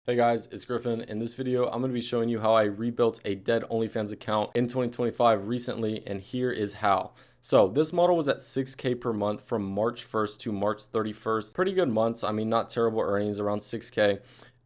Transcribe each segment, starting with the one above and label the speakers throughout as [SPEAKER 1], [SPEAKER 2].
[SPEAKER 1] Hey guys, it's Griffin. In this video, I'm going to be showing you how I rebuilt a dead OnlyFans account in 2025 recently, and here is how. So this model was at 6K per month from March 1st to March 31st. Pretty good months. I mean, not terrible earnings, around 6K.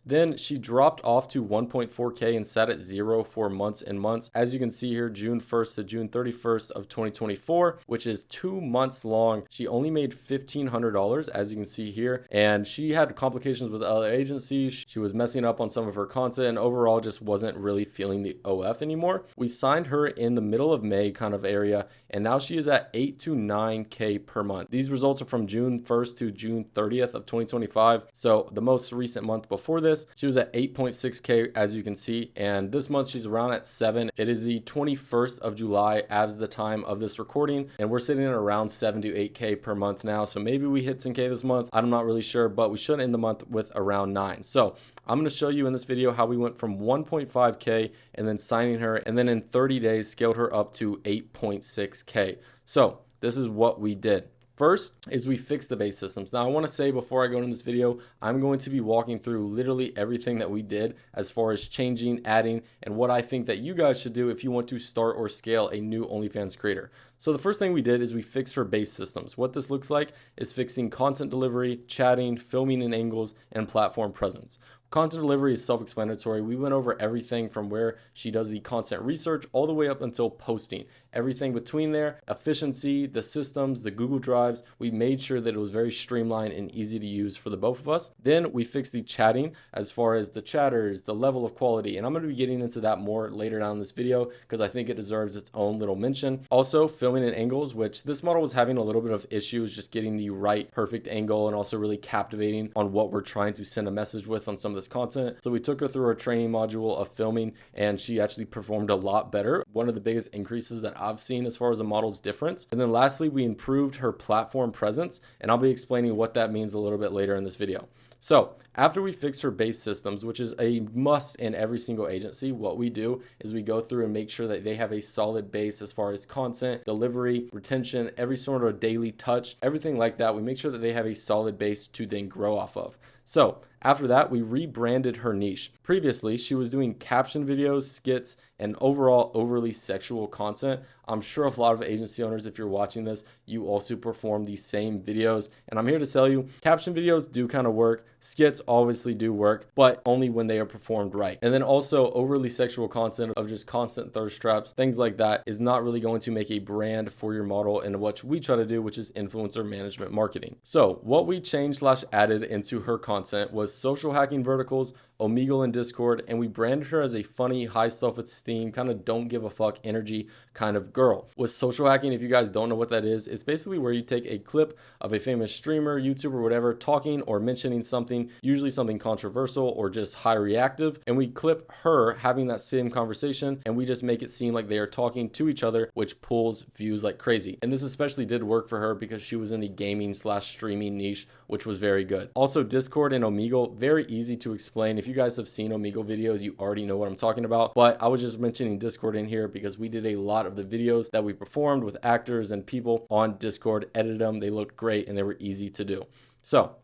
[SPEAKER 1] Then she dropped off to 1.4K and sat at 0 for months and months. As you can see here, June 1st to June 31st of 2024, which is 2 months long. She only made $1,500, as you can see here. And she had complications with other agencies. She was messing up on some of her content and overall just wasn't really feeling the OF anymore. We signed her in the middle of May kind of area, and now she is at 8 to 9K per month. These results are from June 1st to June 30th of 2025. So the most recent month before this, she was at 8.6K, as you can see, and this month she's around at 7. It is the 21st of July as the time of this recording, and we're sitting at around 7 to 8K per month now. So maybe we hit 10K this month. I'm not really sure, but we should end the month with around 9. So I'm going to show you in this video how we went from 1.5K and then signing her, and then in 30 days scaled her up to 8.6K. So this is what we did. First is we fixed the base systems. Now I want to say before I go into this video, I'm going to be walking through literally everything that we did as far as changing, adding, and what I think that you guys should do if you want to start or scale a new OnlyFans creator. So the first thing we did is we fixed her base systems. What this looks like is fixing content delivery, chatting, filming in angles, and platform presence. Content delivery is self-explanatory. We went over everything from where she does the content research all the way up until posting. Everything between there, efficiency, the systems, the Google Drives, we made sure that it was very streamlined and easy to use for the both of us. Then we fixed the chatting as far as the chatters, the level of quality, and I'm going to be getting into that more later down in this video because I think it deserves its own little mention. Also, filming in angles, which this model was having a little bit of issues just getting the right perfect angle and also really captivating on what we're trying to send a message with on some of this content. So we took her through our training module of filming and she actually performed a lot better. One of the biggest increases that I've seen as far as the model's difference. And then lastly, we improved her platform presence, and I'll be explaining what that means a little bit later in this video. So after we fix her base systems, which is a must in every single agency, what we do is we go through and make sure that they have a solid base as far as content, delivery, retention, every sort of daily touch, everything like that. We make sure that they have a solid base to then grow off of. So after that, we rebranded her niche. Previously, she was doing caption videos, skits, and overall overly sexual content. I'm sure a lot of agency owners, if you're watching this, you also perform these same videos. And I'm here to tell you, caption videos do kind of work. Skits obviously do work, but only when they are performed right. And then also overly sexual content of just constant thirst traps, things like that is not really going to make a brand for your model and what we try to do, which is influencer management marketing. So what we changed / added into her content was social hacking verticals, Omegle and Discord, and we branded her as a funny, high self-esteem, kind of don't give a fuck energy kind of girl. With social hacking, if you guys don't know what that is, it's basically where you take a clip of a famous streamer, YouTuber, whatever, talking or mentioning something, usually something controversial or just high reactive, and we clip her having that same conversation, and we just make it seem like they are talking to each other, which pulls views like crazy. And this especially did work for her because she was in the gaming / streaming niche, which was very good. Also, Discord and Omegle, very easy to explain. If you guys have seen Omegle videos, you already know what I'm talking about, but I was just mentioning Discord in here because we did a lot of the videos that we performed with actors and people on Discord, edited them, they looked great, and they were easy to do. So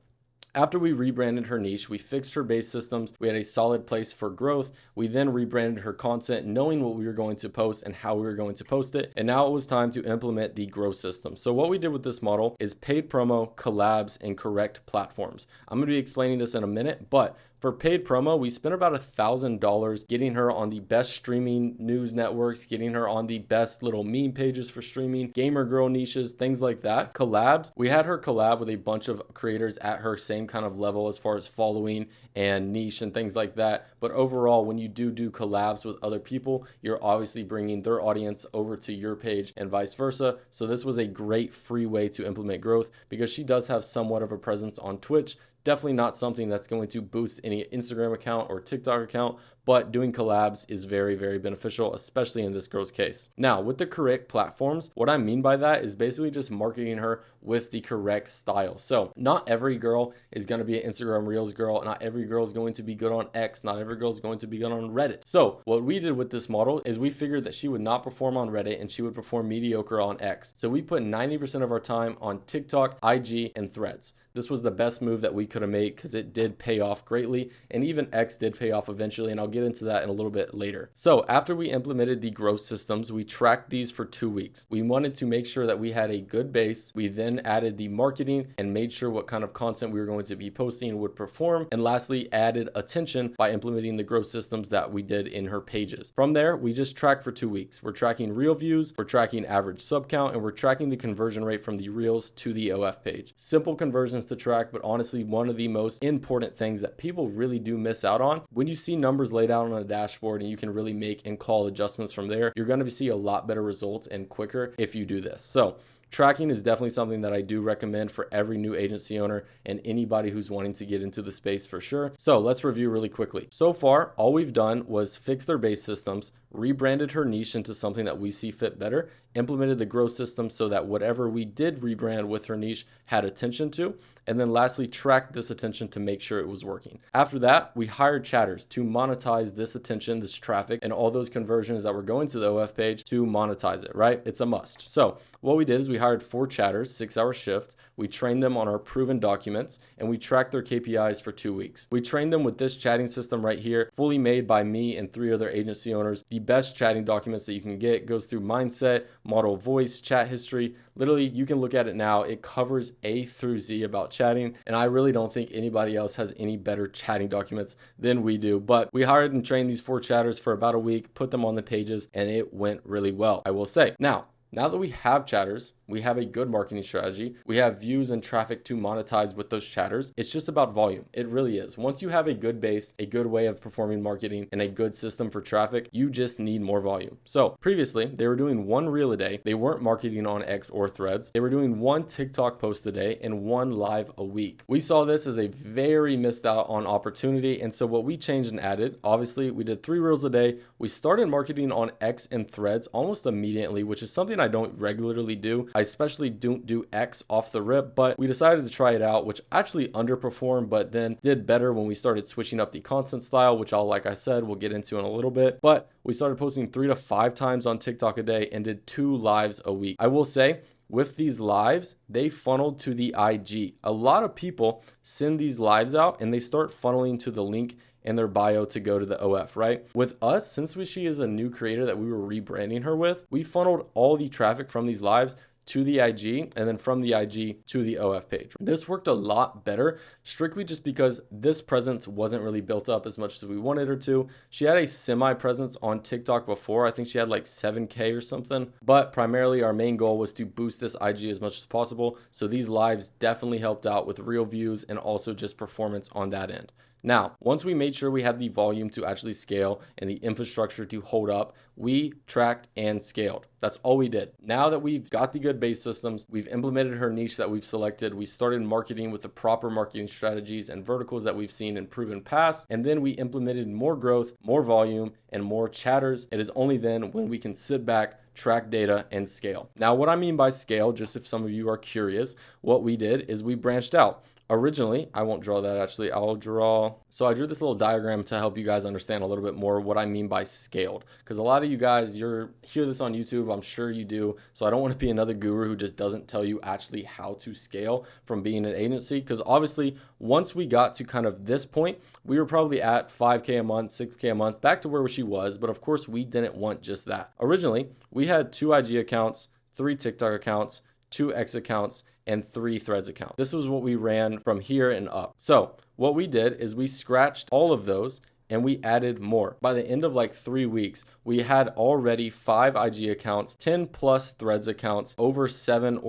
[SPEAKER 1] after we rebranded her niche, we fixed her base systems, we had a solid place for growth. We then rebranded her content, knowing what we were going to post and how we were going to post it. And now it was time to implement the growth system. So what we did with this model is paid promo, collabs, and correct platforms. I'm going to be explaining this in a minute, but for paid promo, we spent about $1,000 getting her on the best streaming news networks, getting her on the best little meme pages for streaming, gamer girl niches, things like that. Collabs, we had her collab with a bunch of creators at her same kind of level as far as following and niche and things like that. But overall, when you do collabs with other people, you're obviously bringing their audience over to your page and vice versa. So this was a great free way to implement growth because she does have somewhat of a presence on Twitch. Definitely not something that's going to boost any Instagram account or TikTok account, but doing collabs is very, very beneficial, especially in this girl's case. Now, with the correct platforms, what I mean by that is basically just marketing her with the correct style. So not every girl is going to be an Instagram Reels girl. Not every girl is going to be good on X. Not every girl is going to be good on Reddit. So what we did with this model is we figured that she would not perform on Reddit and she would perform mediocre on X. So we put 90% of our time on TikTok, IG, and Threads. This was the best move that we could have made because it did pay off greatly, and even X did pay off eventually, and I'll get into that in a little bit later. So after we implemented the growth systems, we tracked these for 2 weeks. We wanted to make sure that we had a good base. We then added the marketing and made sure what kind of content we were going to be posting would perform, and lastly added attention by implementing the growth systems that we did in her pages. From there, we just tracked for 2 weeks. We're tracking reel views, we're tracking average sub count, and we're tracking the conversion rate from the reels to the OF page. Simple conversions to track, but honestly one of the most important things that people really do miss out on. When you see numbers laid out on a dashboard and you can really make and call adjustments from there, you're going to see a lot better results and quicker if you do this. So tracking is definitely something that I do recommend for every new agency owner and anybody who's wanting to get into the space for sure. So let's review really quickly. So far, all we've done was fix their base systems, rebranded her niche into something that we see fit better, implemented the growth system so that whatever we did rebrand with her niche had attention to, and then lastly tracked this attention to make sure it was working. After that, we hired chatters to monetize this attention, this traffic, and all those conversions that were going to the OF page to monetize it, right? It's a must. So what we did is we hired 4 chatters, 6-hour shift. We trained them on our proven documents, and we tracked their KPIs for 2 weeks. We trained them with this chatting system right here, fully made by me and 3 other agency owners. The best chatting documents that you can get. Goes through mindset, model voice, chat history. Literally, you can look at it now. It covers A through Z about chatting, and I really don't think anybody else has any better chatting documents than we do. But we hired and trained these 4 chatters for about a week, put them on the pages, and it went really well, I will say. Now that we have chatters, we have a good marketing strategy, we have views and traffic to monetize with those chatters. It's just about volume. It really is. Once you have a good base, a good way of performing marketing, and a good system for traffic, you just need more volume. So previously, they were doing 1 reel a day. They weren't marketing on X or Threads. They were doing 1 TikTok post a day and 1 live a week. We saw this as a very missed out on opportunity. And so what we changed and added, obviously we did 3 reels a day. We started marketing on X and Threads almost immediately, which is something I don't regularly do. I especially don't do X off the rip, but we decided to try it out, which actually underperformed, but then did better when we started switching up the content style, which like I said, we'll get into in a little bit. But we started posting 3 to 5 times on TikTok a day and did 2 lives a week. I will say, with these lives, they funneled to the IG. A lot of people send these lives out and they start funneling to the link in their bio to go to the OF, right? With us, since she is a new creator that we were rebranding her with, we funneled all the traffic from these lives to the IG and then from the IG to the OF page. This worked a lot better, strictly just because this presence wasn't really built up as much as we wanted her to. She had a semi presence on TikTok before. I think she had like 7K or something, but primarily our main goal was to boost this IG as much as possible. So these lives definitely helped out with real views and also just performance on that end. Now, once we made sure we had the volume to actually scale and the infrastructure to hold up, we tracked and scaled. That's all we did. Now that we've got the good base systems, we've implemented her niche that we've selected, we started marketing with the proper marketing strategies and verticals that we've seen in proven past, and then we implemented more growth, more volume, and more chatters. It is only then when we can sit back, track data, and scale. Now, what I mean by scale, just if some of you are curious, what we did is we branched out. Originally, I won't draw that actually, I drew this little diagram to help you guys understand a little bit more what I mean by scaled. Because a lot of you guys, hear this on YouTube, I'm sure you do. So I don't want to be another guru who just doesn't tell you actually how to scale from being an agency. Because obviously, once we got to kind of this point, we were probably at 5K a month, 6K a month, back to where she was. But of course, we didn't want just that. Originally, we had 2 IG accounts, 3 TikTok accounts, 2 X accounts, and 3 Threads accounts. This was what we ran from here and up. So what we did is we scratched all of those and we added more. By the end of like 3 weeks, we had already 5 IG accounts, 10 plus Threads accounts, over 7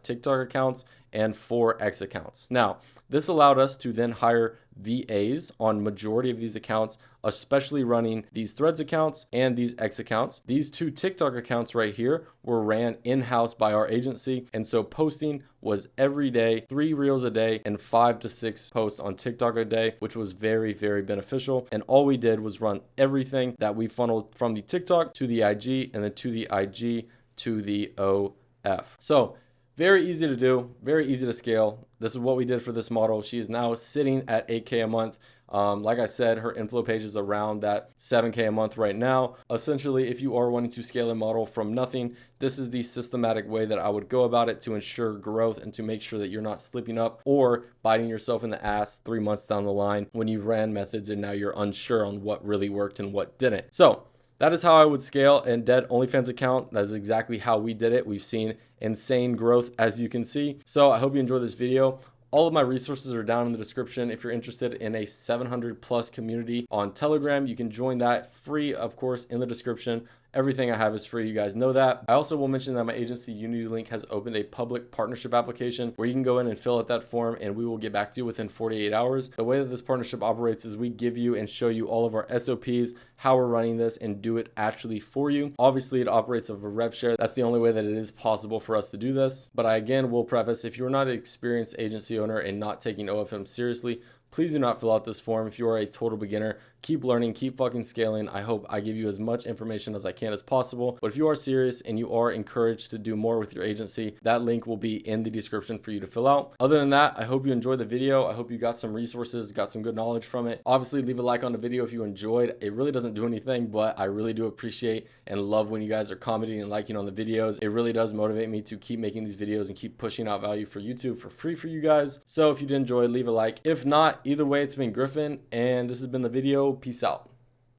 [SPEAKER 1] TikTok accounts, and 4 X accounts. Now, this allowed us to then hire VAs on majority of these accounts, especially running these Threads accounts and these X accounts. These 2 TikTok accounts right here were ran in-house by our agency. And so posting was every day, 3 reels a day and 5 to 6 posts on TikTok a day, which was very, very beneficial. And all we did was run everything that we funneled from the TikTok to the IG and then to the IG to the OF. So very easy to do, very easy to scale. This is what we did for this model. She is now sitting at 8K a month. Like I said, her inflow page is around that 7K a month right now. Essentially, if you are wanting to scale a model from nothing, this is the systematic way that I would go about it to ensure growth and to make sure that you're not slipping up or biting yourself in the ass 3 months down the line when you've ran methods and now you're unsure on what really worked and what didn't. So that is how I would scale a dead OnlyFans account. That is exactly how we did it. We've seen insane growth, as you can see. So I hope you enjoyed this video. All of my resources are down in the description. If you're interested in a 700+ community on Telegram, you can join that free, of course, in the description. Everything I have is free. You guys know that. I also will mention that my agency Unity Link has opened a public partnership application where you can go in and fill out that form and we will get back to you within 48 hours. The way that this partnership operates is we give you and show you all of our SOPs, how we're running this, and do it actually for you. Obviously, it operates of a rev share. That's the only way that it is possible for us to do this. But I again will preface, if you're not an experienced agency owner and not taking OFM seriously, please do not fill out this form. If you are a total beginner, keep learning, keep fucking scaling. I hope I give you as much information as I can as possible. But if you are serious and you are encouraged to do more with your agency, that link will be in the description for you to fill out. Other than that, I hope you enjoyed the video. I hope you got some resources, got some good knowledge from it. Obviously, leave a like on the video if you enjoyed. It really doesn't do anything, but I really do appreciate and love when you guys are commenting and liking on the videos. It really does motivate me to keep making these videos and keep pushing out value for YouTube for free for you guys. So if you did enjoy, leave a like. If not, either way, it's been Griffin, and this has been the video. Peace out.